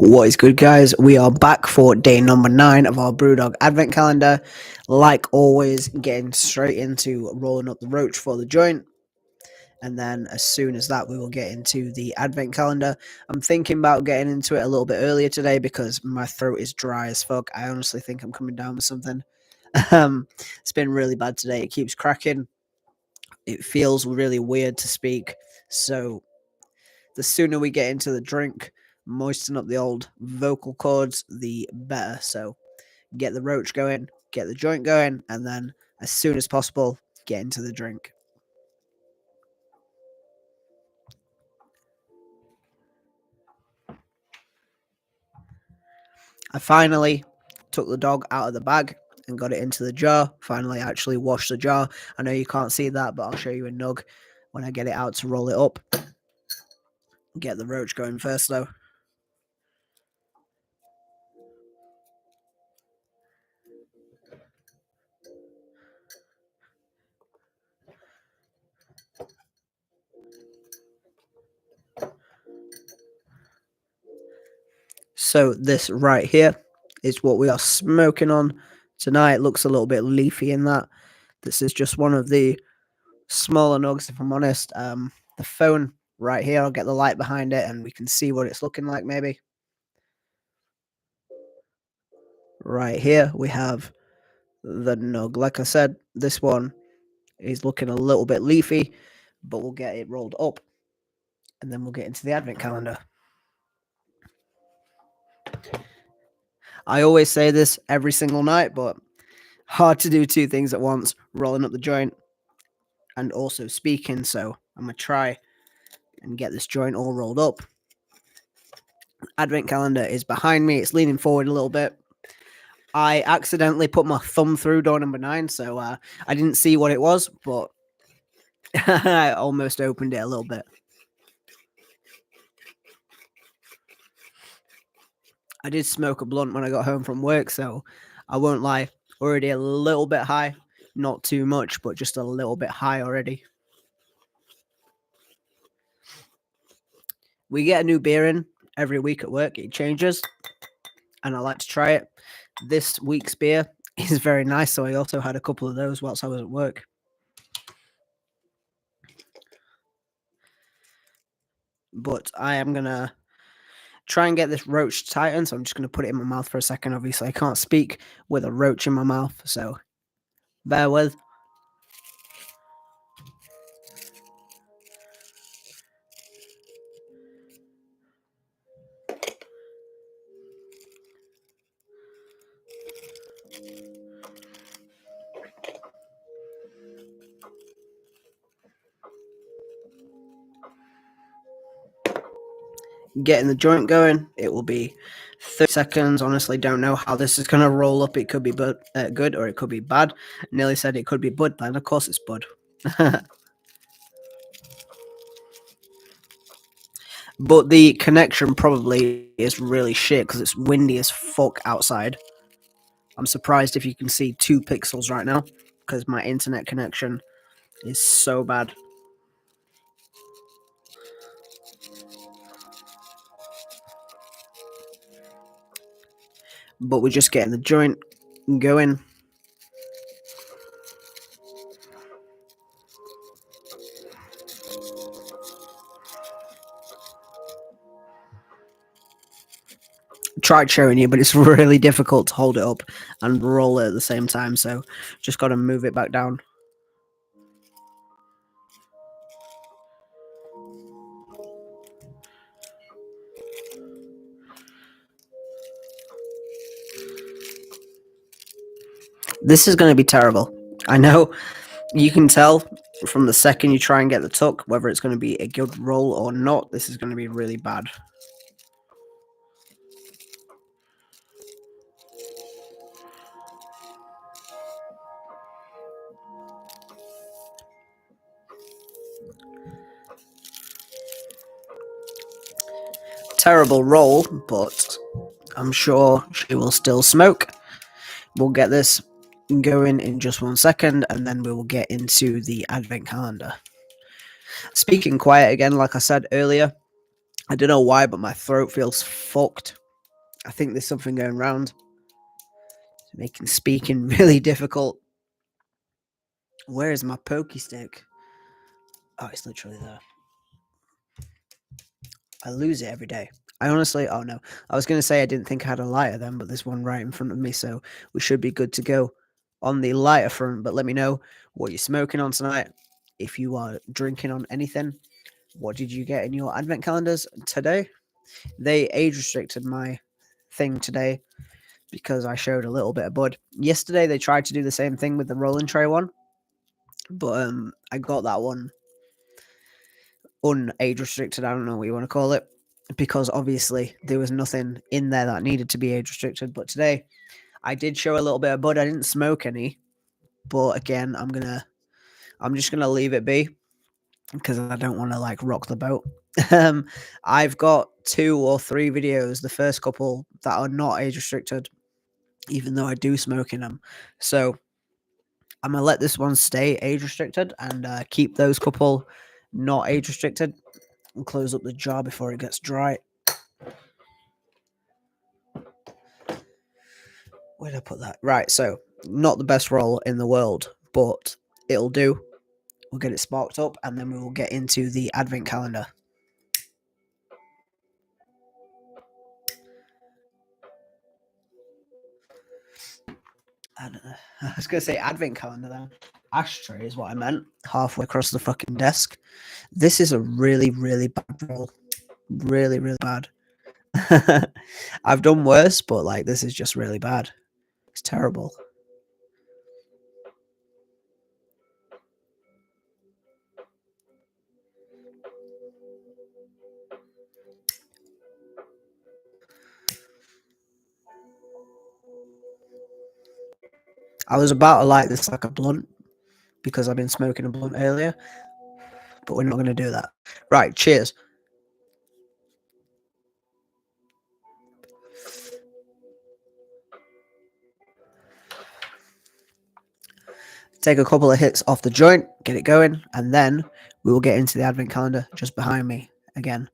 What is good, guys? We are back for day number 9 of our Brewdog advent calendar. Like always, getting straight into rolling up the roach for the joint. And then as soon as that, we will get into the advent calendar. I'm thinking about getting into it a little bit earlier today because my throat is dry as fuck. I honestly think I'm coming down with something. It's been really bad today. It keeps cracking. It feels really weird to speak. So the sooner we get into the drink, moisten up the old vocal cords, the better. So get the roach going, get the joint going, and then as soon as possible, get into the drink. I finally took the dog out of the bag and got it into the jar. Finally, actually washed the jar. I know you can't see that, but I'll show you a nug when I get it out to roll it up. Get the roach going first, though. So this right here is what we are smoking on tonight. It looks a little bit leafy in that. This is just one of the smaller nugs, if I'm honest. The phone right here, I'll get the light behind it and we can see what it's looking like maybe. Right here we have the nug. Like I said, this one is looking a little bit leafy, but we'll get it rolled up and then we'll get into the advent calendar. I always say this every single night, but hard to do two things at once, rolling up the joint and also speaking. So I'm going to try and get this joint all rolled up. Advent calendar is behind me. It's leaning forward a little bit. I accidentally put my thumb through door number 9, so I didn't see what it was, but I almost opened it a little bit. I did smoke a blunt when I got home from work, so I won't lie. Already a little bit high. Not too much, but just a little bit high already. We get a new beer in every week at work. It changes, and I like to try it. This week's beer is very nice, so I also had a couple of those whilst I was at work. But I am going to try and get this roach tightened, so I'm just going to put it in my mouth for a second. Obviously, I can't speak with a roach in my mouth, so bear with. Getting the joint going. It will be 30 seconds. Honestly, don't know how this is going to roll up. It could be good or it could be bad. Nearly said it could be bud, and of course it's bud. But the connection probably is really shit because it's windy as fuck outside. I'm surprised if you can see 2 pixels right now because my internet connection is so bad. But we're just getting the joint going. Tried showing you, but it's really difficult to hold it up and roll it at the same time, so just got to move it back down. This is going to be terrible. I know you can tell from the second you try and get the tuck whether it's going to be a good roll or not. This is going to be really bad. Terrible roll, but I'm sure she will still smoke. We'll get this going in just 1 second, and then we will get into the advent calendar. Speaking quiet again, like I said earlier, I don't know why, but my throat feels fucked. I think there's something going around, making speaking really difficult. Where is my pokey stick? Oh, it's literally there. I lose it every day. I honestly, oh no. I was going to say I didn't think I had a lighter then, but there's one right in front of me, so we should be good to go on the lighter front. But let me know what you're smoking on tonight. If you are drinking on anything, what did you get in your advent calendars today? They age restricted my thing today because I showed a little bit of bud. Yesterday they tried to do the same thing with the rolling tray one, but I got that one unage restricted. I don't know what you want to call it, because obviously there was nothing in there that needed to be age restricted. But today I did show a little bit of bud. I didn't smoke any, but again, I'm just gonna leave it be because I don't want to like rock the boat. I've got 2 or 3 videos, the first couple that are not age restricted, even though I do smoke in them. So I'm gonna let this one stay age restricted and keep those couple not age restricted and close up the jar before it gets dry. Where did I put that? Right, so not the best roll in the world, but it'll do. We'll get it sparked up and then we will get into the advent calendar. I was going to say advent calendar then. Ashtray is what I meant. Halfway across the fucking desk. This is a really, really bad roll. Really, really bad. I've done worse, but like this is just really bad. It's terrible. I was about to light this like a blunt because I've been smoking a blunt earlier, but we're not going to do that. Right, cheers. Take a couple of hits off the joint, get it going, and then we will get into the advent calendar just behind me again.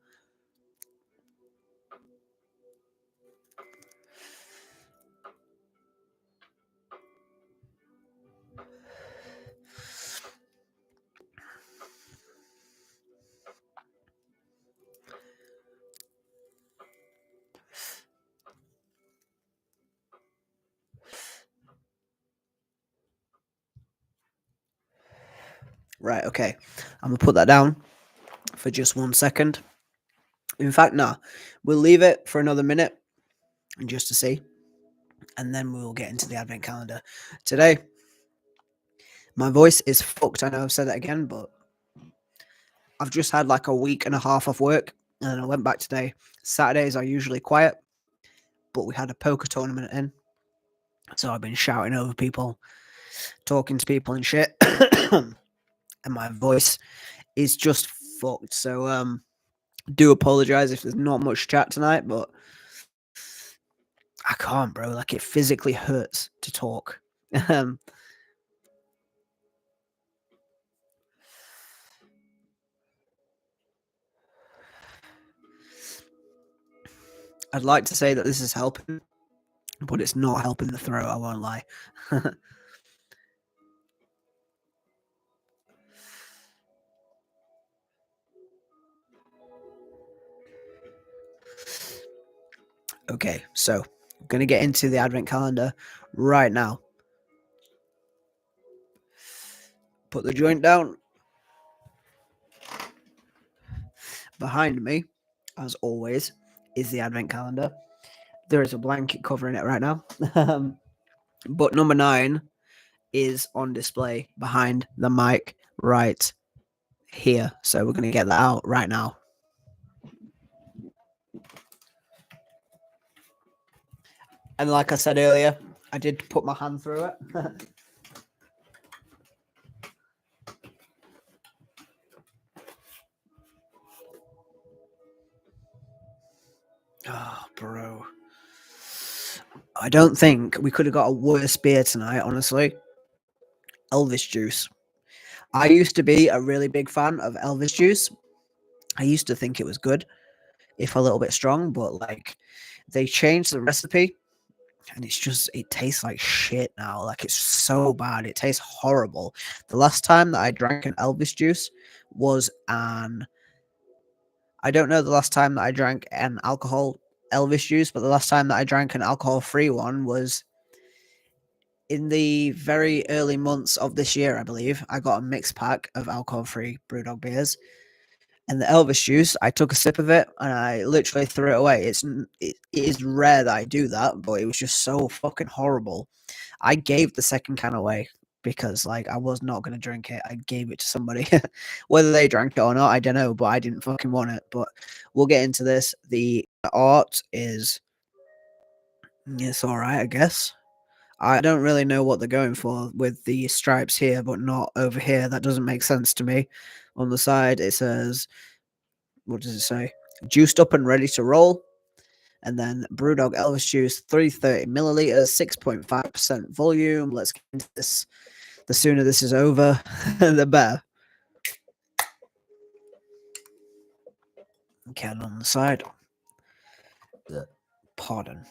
Right, okay. I'm going to put that down for just 1 second. In fact, nah, we'll leave it for another minute just to see, and then we will get into the advent calendar. Today, my voice is fucked. I know I've said that again, but I've just had like a week and a half off work, and then I went back today. Saturdays are usually quiet, but we had a poker tournament in, so I've been shouting over people, talking to people and shit, and my voice is just fucked. So do apologize if there's not much chat tonight, but I can't, bro. Like it physically hurts to talk. I'd like to say that this is helping, but it's not helping the throat. I won't lie. Okay, so I'm gonna get into the advent calendar right now. Put the joint down. Behind me, as always, is the advent calendar. There is a blanket covering it right now. But number 9 is on display behind the mic right here. So we're going to get that out right now. And like I said earlier, I did put my hand through it. Oh, bro. I don't think we could have got a worse beer tonight, honestly. Elvis juice. I used to be a really big fan of Elvis juice. I used to think it was good, if a little bit strong, but like They changed the recipe, and it tastes like shit now. Like, it's so bad. It tastes horrible. The last time that I drank an Elvis juice was an I don't know the last time that I drank an alcohol Elvis juice, but the last time that I drank an alcohol free one was in the very early months of this year, I believe. I got a mixed pack of alcohol free Brewdog beers. And the Elvis juice, I took a sip of it and I literally threw it away. It is rare that I do that, but it was just so fucking horrible. I gave the second can away because, like, I was not going to drink it. I gave it to somebody. Whether they drank it or not, I don't know, but I didn't fucking want it. But we'll get into this. The art is, it's all right, I guess. I don't really know what they're going for with the stripes here, but not over here. That doesn't make sense to me. On the side, it says, what does it say? Juiced up and ready to roll. And then Brewdog Elvis Juice, 330 milliliters, 6.5% volume. Let's get into this. The sooner this is over, the better. Can on the side. Pardon.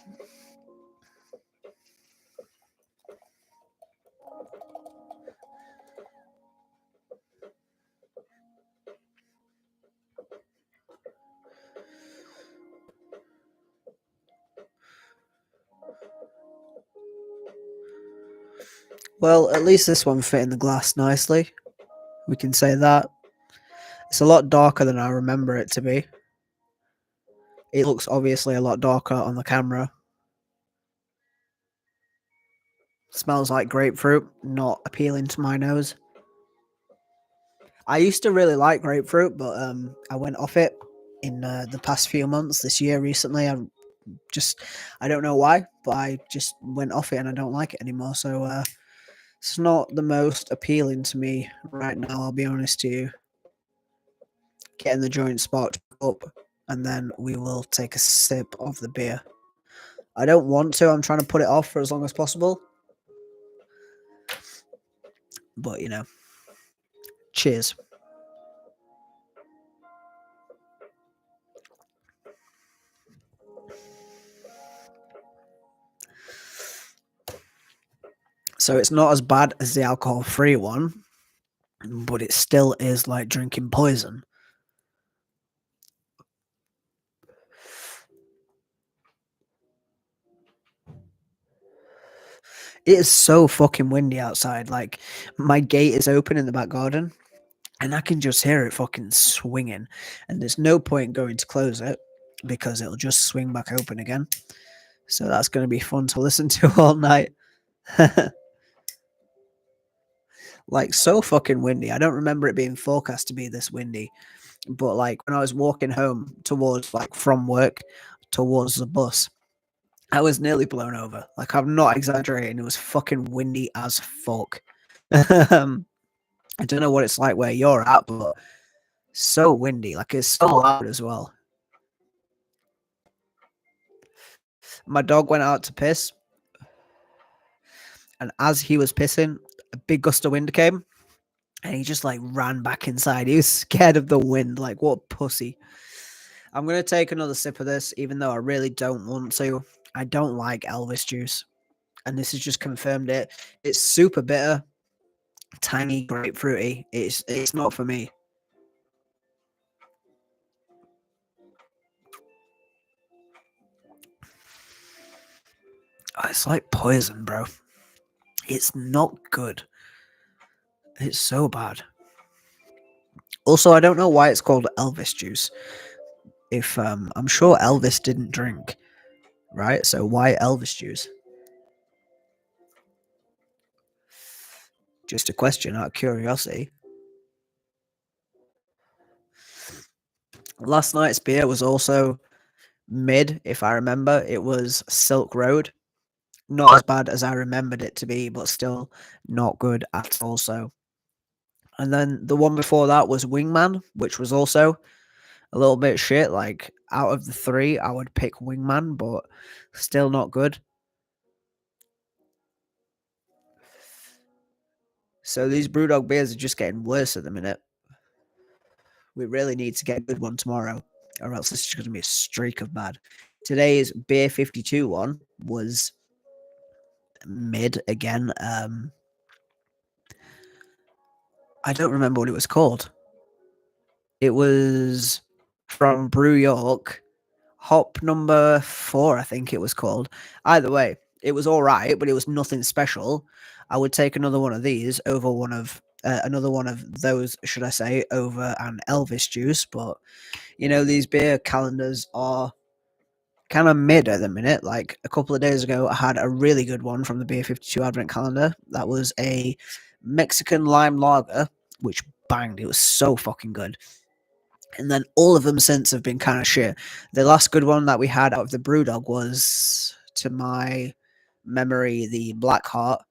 Well, at least this one fit in the glass nicely. We can say that. It's a lot darker than I remember it to be. It looks obviously a lot darker on the camera. Smells like grapefruit, not appealing to my nose. I used to really like grapefruit, but I went off it in the past few months. This year, recently, I don't know why, but I just went off it and I don't like it anymore. So it's not the most appealing to me right now. I'll be honest to you. Getting the joint sparked up, and then we will take a sip of the beer. I don't want to. I'm trying to put it off for as long as possible. But, you know, cheers. So it's not as bad as the alcohol-free one, but it still is like drinking poison. It is so fucking windy outside. Like, my gate is open in the back garden, and I can just hear it fucking swinging. And there's no point going to close it because it'll just swing back open again. So that's going to be fun to listen to all night. Like, so fucking windy. I don't remember it being forecast to be this windy. But, like, when I was walking home towards, like, from work towards the bus, I was nearly blown over. Like, I'm not exaggerating. It was fucking windy as fuck. I don't know what it's like where you're at, but so windy. Like, it's so loud as well. My dog went out to piss, and as he was pissing, a big gust of wind came, and he just like ran back inside. He was scared of the wind. Like, what pussy. I'm gonna take another sip of this, even though I really don't want to. I don't like Elvis juice, and this has just confirmed it. It's super bitter, tangy, grapefruity. It's not for me. Oh, it's like poison, bro. It's not good. It's so bad. Also, I don't know why it's called Elvis juice. If I'm sure Elvis didn't drink, right? So why Elvis juice? Just a question out of curiosity. Last night's beer was also mid, if I remember. It was Silk Road. Not as bad as I remembered it to be, but still not good at all. So, and then the one before that was Wingman, which was also a little bit shit. Like, out of the three, I would pick Wingman, but still not good. So these Brewdog beers are just getting worse at the minute. We really need to get a good one tomorrow, or else this is going to be a streak of bad. Today's beer 52 one was mid again. I don't remember what it was called. It was from Brew York, hop number 4, I think it was called. Either way, it was all right, but it was nothing special. I would take another one of these over another one of those, should I say, over an Elvis juice. But these beer calendars are kind of mid at the minute. Like a couple of days ago, I had a really good one from the Beer 52 Advent calendar. That was a Mexican lime lager, which banged. It was so fucking good. And then all of them since have been kind of shit. The last good one that we had out of the Brewdog was, to my memory, the Black Heart.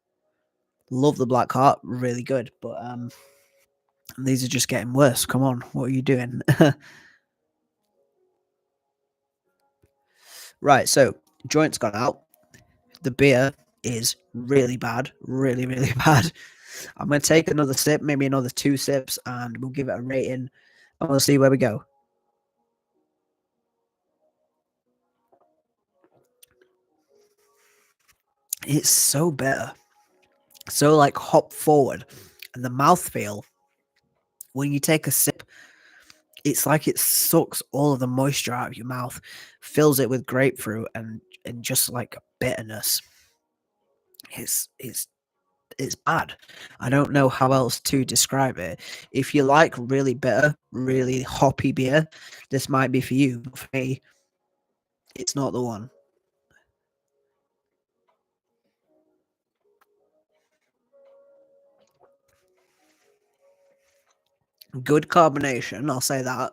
Love the Black Heart, really good. But these are just getting worse. Come on, what are you doing? Right, so joint's gone out. The beer is really bad, really, really bad. I'm going to take another sip, maybe another 2 sips, and we'll give it a rating, and we'll see where we go. It's so bitter, so like hop forward, and the mouthfeel, when you take a sip, it's like it sucks all of the moisture out of your mouth, fills it with grapefruit and just like bitterness. It's bad. I don't know how else to describe it. If you like really bitter, really hoppy beer, this might be for you. But for me, it's not the one. Good carbonation, I'll say that.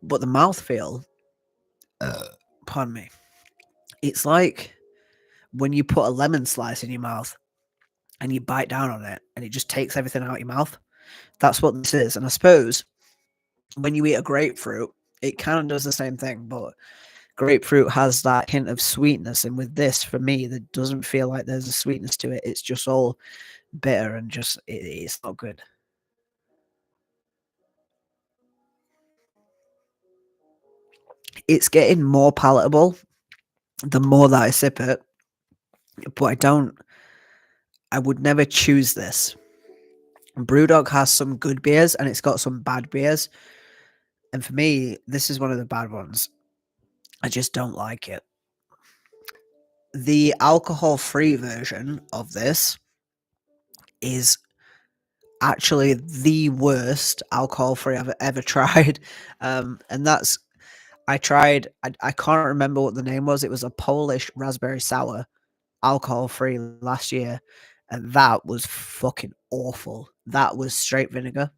But the mouthfeel, pardon me, it's like when you put a lemon slice in your mouth and you bite down on it and it just takes everything out of your mouth. That's what this is. And I suppose when you eat a grapefruit, it kind of does the same thing, but grapefruit has that hint of sweetness. And with this, for me, there doesn't feel like there's a sweetness to it. It's just all bitter and it's not good. It's getting more palatable the more that I sip it, but I would never choose this. Brewdog has some good beers and it's got some bad beers. And for me, this is one of the bad ones. I just don't like it. The alcohol-free version of this is actually the worst alcohol-free I've ever tried. And that's I can't remember what the name was. It was a Polish raspberry sour, alcohol-free last year, and that was fucking awful. That was straight vinegar.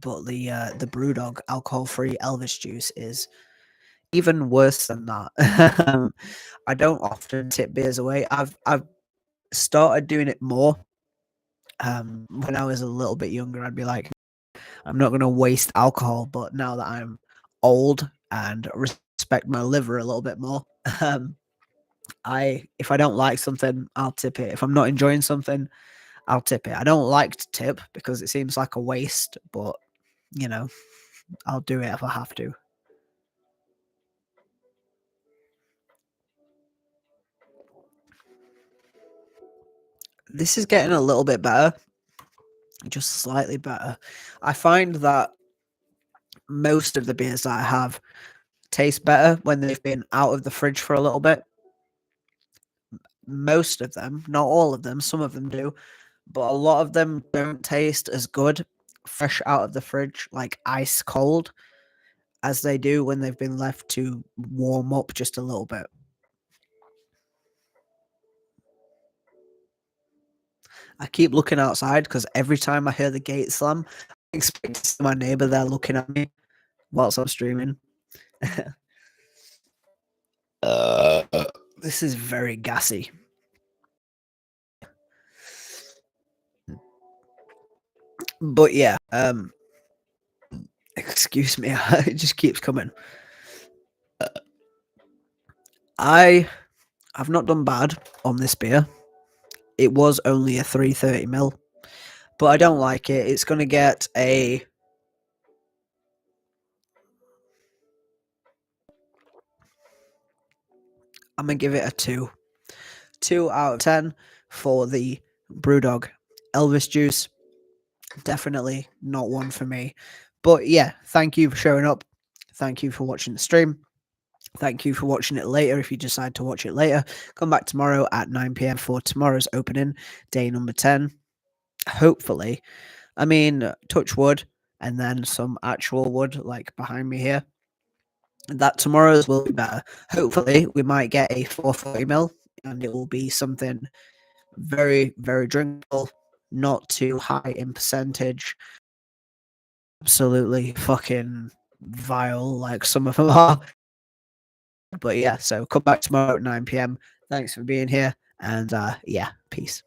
But the Brewdog alcohol-free Elvis juice is even worse than that. I don't often tip beers away. I've started doing it more. When I was a little bit younger, I'd be like, I'm not going to waste alcohol. But now that I'm old and respect my liver a little bit more, if I don't like something, I'll tip it. If I'm not enjoying something, I'll tip it. I don't like to tip because it seems like a waste, but you know, I'll do it if I have to. This is getting a little bit better, just slightly better. I find that most of the beers that I have taste better when they've been out of the fridge for a little bit. Most of them, not all of them, some of them do, but a lot of them don't taste as good fresh out of the fridge, like ice cold, as they do when they've been left to warm up just a little bit. I keep looking outside because every time I hear the gate slam, I expect to see my neighbor there looking at me whilst I'm streaming. uh, this is very gassy. But yeah, excuse me, it just keeps coming. I have not done bad on this beer. It was only a 330 ml, but I don't like it. It's going to get a I'm gonna give it a 2. 2 out of 10 for the Brewdog Elvis juice. Definitely not one for me. But yeah, thank you for showing up. Thank you for watching the stream. Thank you for watching it later. If you decide to watch it later, come back tomorrow at 9 p.m. for tomorrow's opening, day number 10. Hopefully, I mean, touch wood and then some actual wood like behind me here. That tomorrow's will be better. Hopefully, we might get a 440 ml and it will be something very, very drinkable, not too high in percentage. Absolutely fucking vile, like some of them are. But yeah, so come back tomorrow at 9 p.m. Thanks for being here, and yeah, peace.